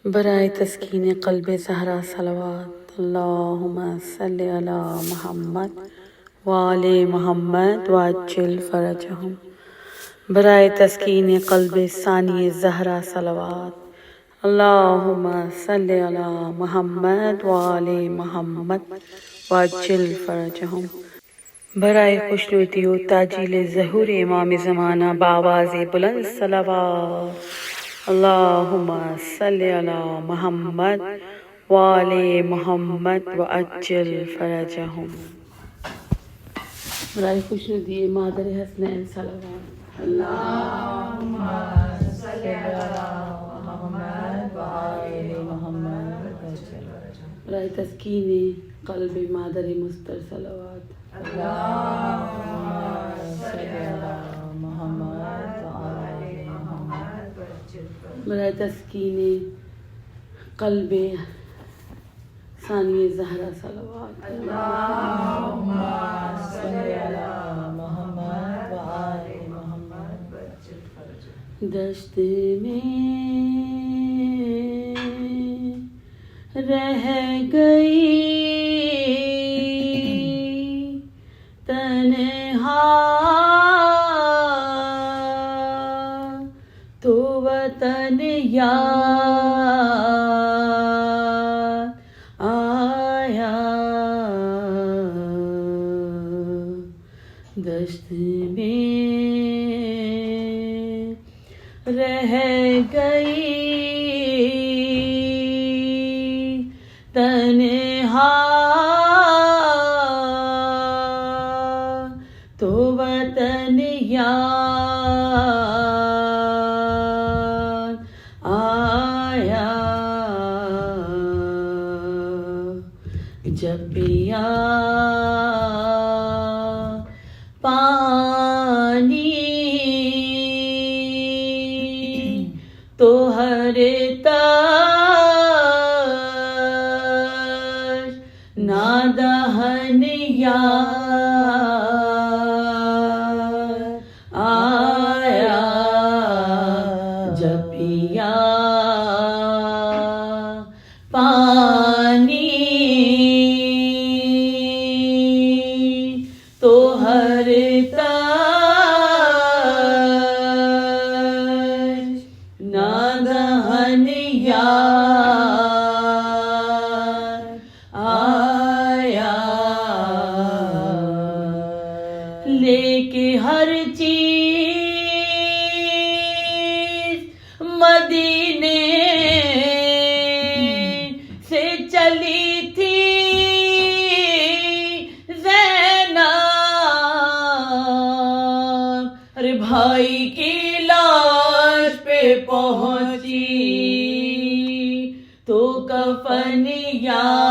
बराए तस्कीन क़ल्ब ज़हरा सलवात अल्लाहुम्मा सल्लि अला मुहम्मद व आले मुहम्मद वअज्जिल फ़रजहुम। बराए तस्कीन क़ल्ब सानी ज़हरा सलवात अल्लाहुम्मा सल्लि अला मुहम्मद व आले मुहम्मद वअज्जिल फ़रजहुम। बराए खुशनुदी व ताजील ज़हूर इमाम ज़माना बावाज़ बुलंद सलवात अल्लाहुम्मा सल्लि अला मुहम्मद व आले मुहम्मद वअज्जिल फ़रजहुम। बराए खुशनुदी मादर हसनैन सलवात अल्लाहुम्मा सल्लि अला मुहम्मद व आले मुहम्मद वअज्जिल फ़रजहुम। बराए तस्कीन क़ल्ब मादर मुस्तर सलवात अल्लाहुम्मा सल्लि अला मुहम्मद व आले मुहम्मद वअज्जिल फ़रजहुम। बराए तस्कीन क़ल्ब सानी ज़हरा सलवात अल्लाहुम्मा सल्लि अला मुहम्मद व आले मुहम्मद वअज्जिल फ़रजहुम। दश्त में रह गई तन्हा तो वतन याद आया। दश्त में रह गई तन्हा तो वतन याद आया। जब पिया पानी तो हर तश नादहन याद आया। जब पिया पानी तो हर तश नादहन याद आया। लेके हर चीज मदीने से चली थी ज़ैनब। अरे भाई की लाश पे पहुंची तो कफन याद